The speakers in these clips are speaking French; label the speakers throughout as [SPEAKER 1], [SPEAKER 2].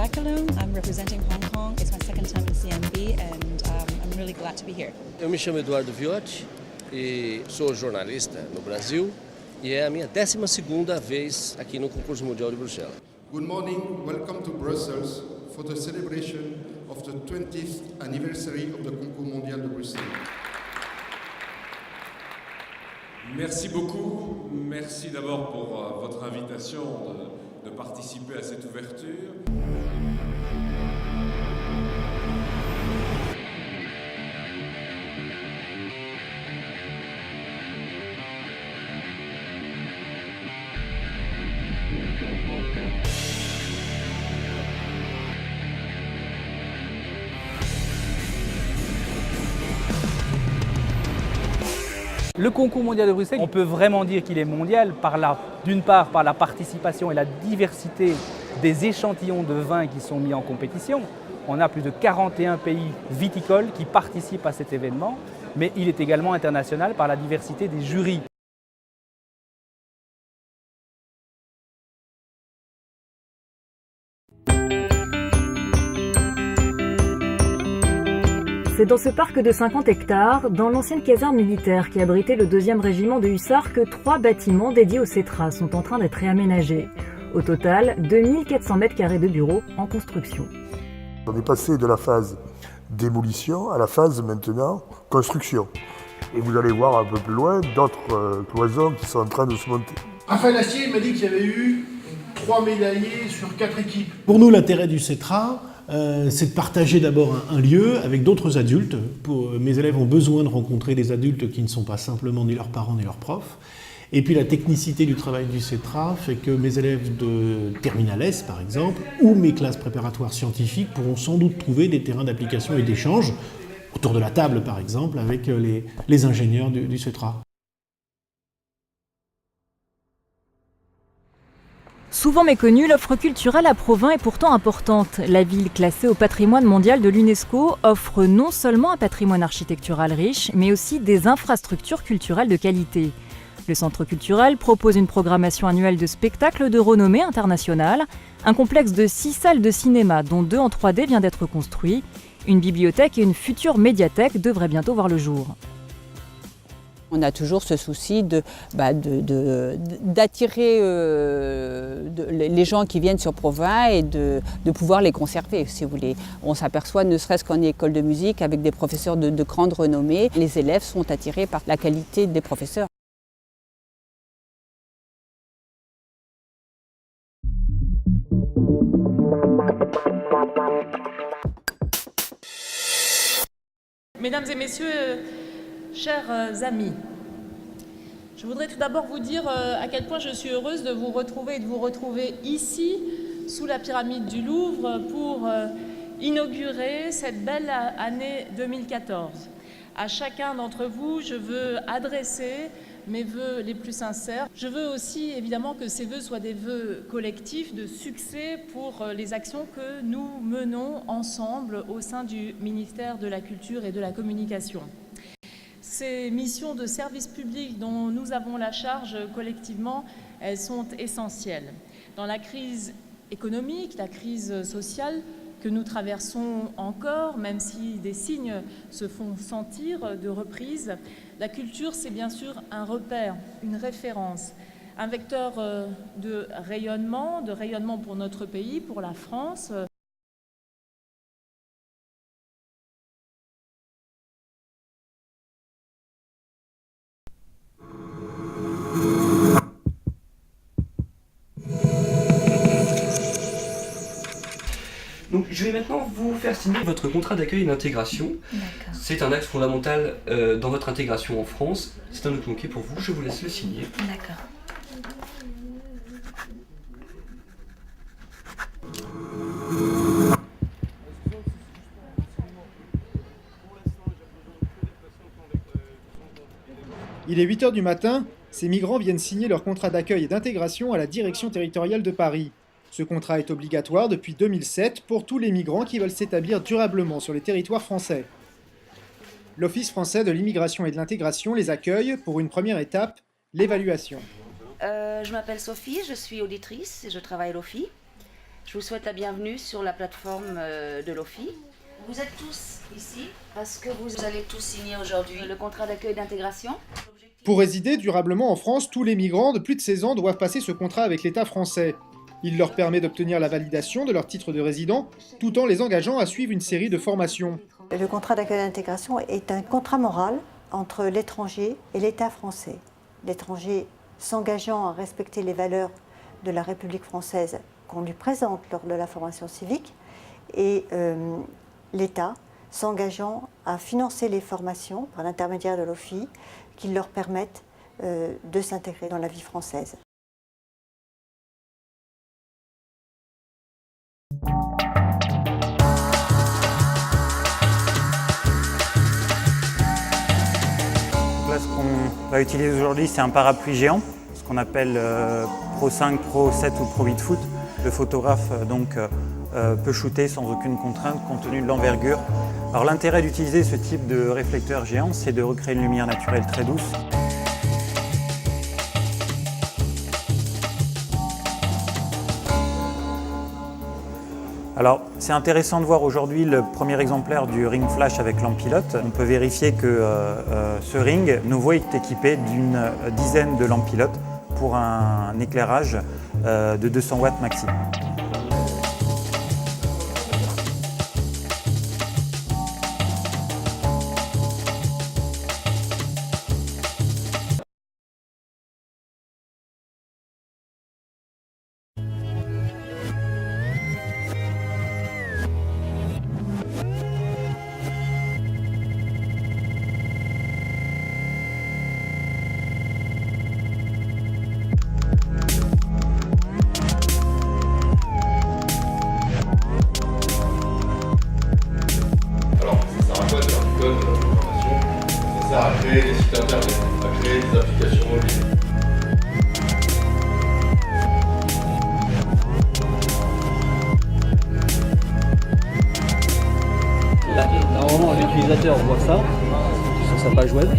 [SPEAKER 1] Bacalone. I'm representing Hong Kong. It's my second time in CMB and I'm really glad to be here.
[SPEAKER 2] Eu me chamo Eduardo Viotti e sou jornalista no Brasil e é a minha 12ª vez aqui no Concurso Mundial de Bruxelas.
[SPEAKER 3] Good morning, welcome to Brussels for the celebration of the 20th anniversary of the Concours Mondial de Bruxelles.
[SPEAKER 4] Merci beaucoup. Merci d'abord pour votre invitation de participer à cette ouverture.
[SPEAKER 5] Le concours mondial de Bruxelles, on peut vraiment dire qu'il est mondial d'une part par la participation et la diversité des échantillons de vins qui sont mis en compétition. On a plus de 41 pays viticoles qui participent à cet événement, mais il est également international par la diversité des jurys.
[SPEAKER 6] C'est dans ce parc de 50 hectares, dans l'ancienne caserne militaire qui abritait le 2e régiment de hussards, que 3 bâtiments dédiés au CETRA sont en train d'être réaménagés. Au total, 2400 mètres carrés de bureaux en construction.
[SPEAKER 7] On est passé de la phase démolition à la phase maintenant construction. Et vous allez voir un peu plus loin d'autres cloisons qui sont en train de se monter.
[SPEAKER 8] Raphaël Astier m'a dit qu'il y avait eu 3 médaillés sur 4 équipes.
[SPEAKER 9] Pour nous, l'intérêt du CETRA, c'est de partager d'abord un lieu avec d'autres adultes. Mes élèves ont besoin de rencontrer des adultes qui ne sont pas simplement ni leurs parents ni leurs profs. Et puis la technicité du travail du CETRA fait que mes élèves de Terminal S, par exemple, ou mes classes préparatoires scientifiques pourront sans doute trouver des terrains d'application et d'échange, autour de la table par exemple, avec les ingénieurs du CETRA.
[SPEAKER 6] Souvent méconnue, l'offre culturelle à Provins est pourtant importante. La ville, classée au patrimoine mondial de l'UNESCO, offre non seulement un patrimoine architectural riche, mais aussi des infrastructures culturelles de qualité. Le centre culturel propose une programmation annuelle de spectacles de renommée internationale, un complexe de 6 salles de cinéma, dont 2 en 3D vient d'être construit. Une bibliothèque et une future médiathèque devraient bientôt voir le jour.
[SPEAKER 10] On a toujours ce souci d'attirer les gens qui viennent sur Provins et de pouvoir les conserver, si vous voulez. On s'aperçoit, ne serait-ce qu'en école de musique, avec des professeurs de grande renommée, les élèves sont attirés par la qualité des professeurs.
[SPEAKER 11] Mesdames et messieurs, chers amis, je voudrais tout d'abord vous dire à quel point je suis heureuse de vous retrouver et de vous retrouver ici, sous la pyramide du Louvre, pour inaugurer cette belle année 2014. À chacun d'entre vous, je veux adresser mes vœux les plus sincères. Je veux aussi évidemment que ces vœux soient des vœux collectifs de succès pour les actions que nous menons ensemble au sein du ministère de la Culture et de la Communication. Ces missions de service public dont nous avons la charge collectivement, elles sont essentielles. Dans la crise économique, la crise sociale que nous traversons encore, même si des signes se font sentir de reprise, la culture, c'est bien sûr un repère, une référence, un vecteur de rayonnement pour notre pays, pour la France.
[SPEAKER 12] Donc, je vais maintenant vous faire signer votre contrat d'accueil et d'intégration. C'est un acte fondamental dans votre intégration en France. C'est un document qui est pour vous, je vous laisse le signer.
[SPEAKER 6] D'accord.
[SPEAKER 13] Il est 8 h du matin, ces migrants viennent signer leur contrat d'accueil et d'intégration à la direction territoriale de Paris. Ce contrat est obligatoire depuis 2007 pour tous les migrants qui veulent s'établir durablement sur les territoires français. L'Office français de l'immigration et de l'intégration les accueille pour une première étape, l'évaluation.
[SPEAKER 14] Je m'appelle Sophie, je suis auditrice, je travaille à l'OFI. Je vous souhaite la bienvenue sur la plateforme de l'OFI. Vous êtes tous ici parce que vous allez tous signer aujourd'hui le contrat d'accueil d'intégration.
[SPEAKER 13] Pour résider durablement en France, tous les migrants de plus de 16 ans doivent passer ce contrat avec l'État français. Il leur permet d'obtenir la validation de leur titre de résident, tout en les engageant à suivre une série de formations.
[SPEAKER 15] Le contrat d'accueil d'intégration est un contrat moral entre l'étranger et l'État français. L'étranger s'engageant à respecter les valeurs de la République française qu'on lui présente lors de la formation civique, et l'État s'engageant à financer les formations par l'intermédiaire de l'OFI qui leur permettent de s'intégrer dans la vie française.
[SPEAKER 16] Là, ce qu'on va utiliser aujourd'hui, c'est un parapluie géant, ce qu'on appelle Pro 5, Pro 7 ou Pro 8 foot. Le photographe peut shooter sans aucune contrainte compte tenu de l'envergure. Alors l'intérêt d'utiliser ce type de réflecteur géant, c'est de recréer une lumière naturelle très douce. Alors, c'est intéressant de voir aujourd'hui le premier exemplaire du ring flash avec lampe pilote. On peut vérifier que ce ring nouveau est équipé d'une dizaine de lampes pilotes pour un éclairage de 200 watts maximum.
[SPEAKER 17] À créer des sites internet, à créer des applications mobiles.
[SPEAKER 18] Là, normalement, l'utilisateur voit ça sur sa page web, et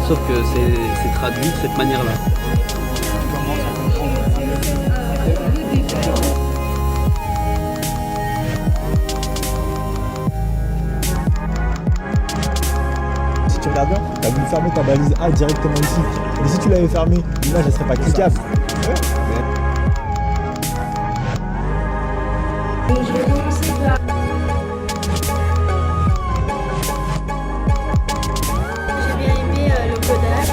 [SPEAKER 18] sauf que c'est traduit de cette manière-là.
[SPEAKER 19] Tu regardes bien, tu as voulu fermer ta balise A directement ici. Mais si tu l'avais fermé, l'image ne serait pas cliquable.
[SPEAKER 20] Je vais commencer par... J'ai bien aimé le codage.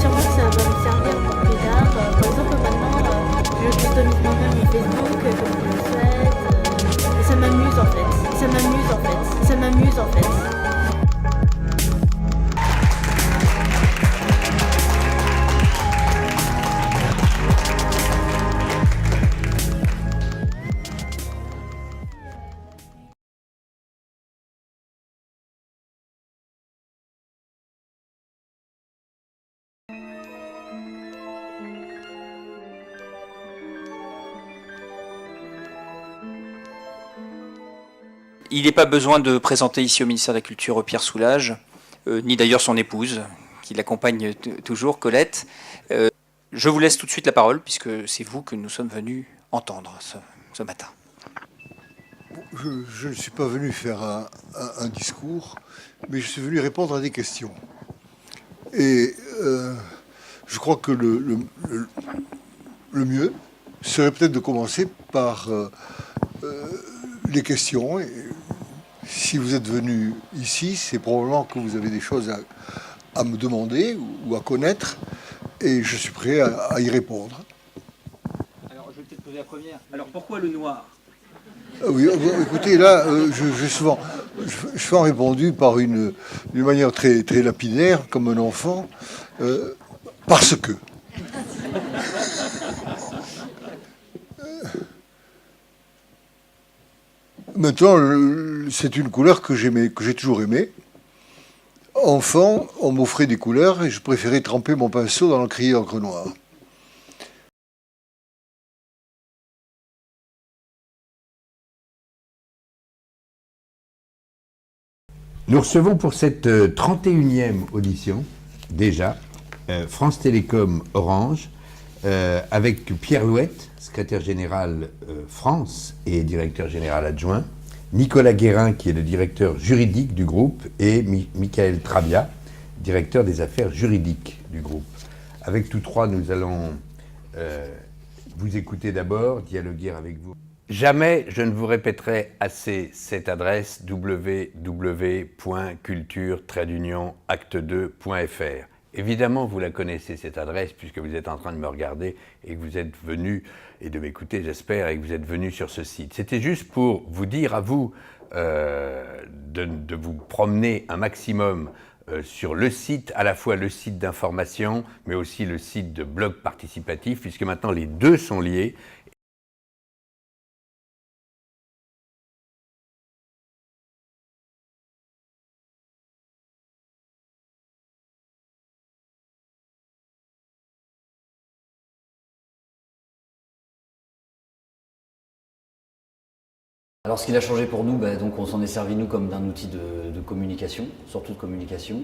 [SPEAKER 20] Sûrement que ça va me servir pour plus tard. Par exemple, maintenant, je customise moi-même mon Facebook comme je le souhaite. Et ça m'amuse en fait. Ça m'amuse en fait. Ça m'amuse en fait.
[SPEAKER 21] Il n'est pas besoin de présenter ici au ministère de la Culture Pierre Soulages, ni d'ailleurs son épouse, qui l'accompagne toujours, Colette. Je vous laisse tout de suite la parole, puisque c'est vous que nous sommes venus entendre ce matin.
[SPEAKER 22] Je ne suis pas venu faire un discours, mais je suis venu répondre à des questions. Et je crois que le mieux serait peut-être de commencer par les questions. Et si vous êtes venu ici, c'est probablement que vous avez des choses à me demander ou à connaître, et je suis prêt à y répondre.
[SPEAKER 18] Alors, je vais peut-être poser la première. Alors, pourquoi le noir ?
[SPEAKER 22] Oui, écoutez, là, j'ai souvent répondu d'une manière très, très lapidaire, comme un enfant, parce que. Maintenant, c'est une couleur que j'ai toujours aimée. Enfant, on m'offrait des couleurs et je préférais tremper mon pinceau dans l'encrier d'encre noire.
[SPEAKER 23] Nous recevons pour cette 31e audition, déjà, France Télécom Orange, avec Pierre Louette, secrétaire général France et directeur général adjoint, Nicolas Guérin, qui est le directeur juridique du groupe, et Michael Trabia, directeur des affaires juridiques du groupe. Avec tous trois, nous allons vous écouter d'abord, dialoguer avec vous. Jamais je ne vous répéterai assez cette adresse www.culture-acte2.fr. Évidemment, vous la connaissez, cette adresse, puisque vous êtes en train de me regarder et que vous êtes venu, et de m'écouter, j'espère, et que vous êtes venu sur ce site. C'était juste pour vous dire à vous de vous promener un maximum sur le site, à la fois le site d'information, mais aussi le site de blog participatif, puisque maintenant les deux sont liés.
[SPEAKER 1] Alors ce qui a changé pour nous, donc on s'en est servi nous comme d'un outil de communication, surtout de communication.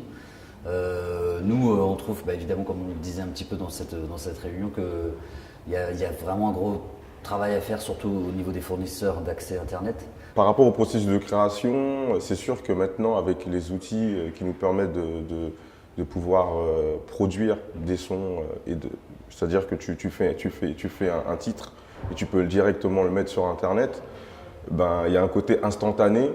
[SPEAKER 1] Nous on trouve évidemment, comme on le disait un petit peu dans cette réunion, qu'il y a vraiment un gros travail à faire, surtout au niveau des fournisseurs d'accès Internet.
[SPEAKER 2] Par rapport au processus de création, c'est sûr que maintenant avec les outils qui nous permettent de pouvoir produire des sons, c'est-à-dire que tu fais un titre et tu peux directement le mettre sur Internet, il y a un côté instantané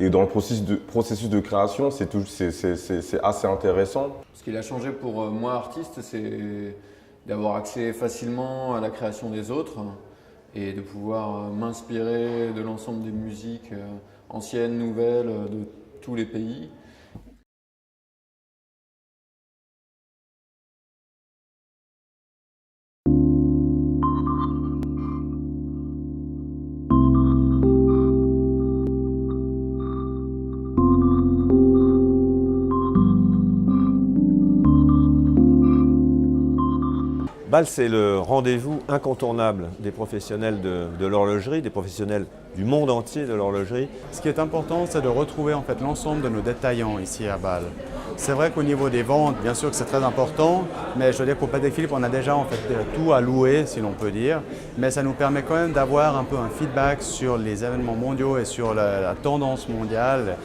[SPEAKER 2] et dans le processus de création, c'est assez intéressant.
[SPEAKER 3] Ce qui a changé pour moi, artiste, c'est d'avoir accès facilement à la création des autres et de pouvoir m'inspirer de l'ensemble des musiques anciennes, nouvelles, de tous les pays.
[SPEAKER 24] BAL, c'est le rendez-vous incontournable des professionnels de l'horlogerie, des professionnels du monde entier de l'horlogerie.
[SPEAKER 25] Ce qui est important, c'est de retrouver en fait l'ensemble de nos détaillants ici à BAL. C'est vrai qu'au niveau des ventes, bien sûr que c'est très important, mais je veux dire qu'au Patek Philippe, on a déjà en fait tout à louer, si l'on peut dire. Mais ça nous permet quand même d'avoir un peu un feedback sur les événements mondiaux et sur la tendance mondiale.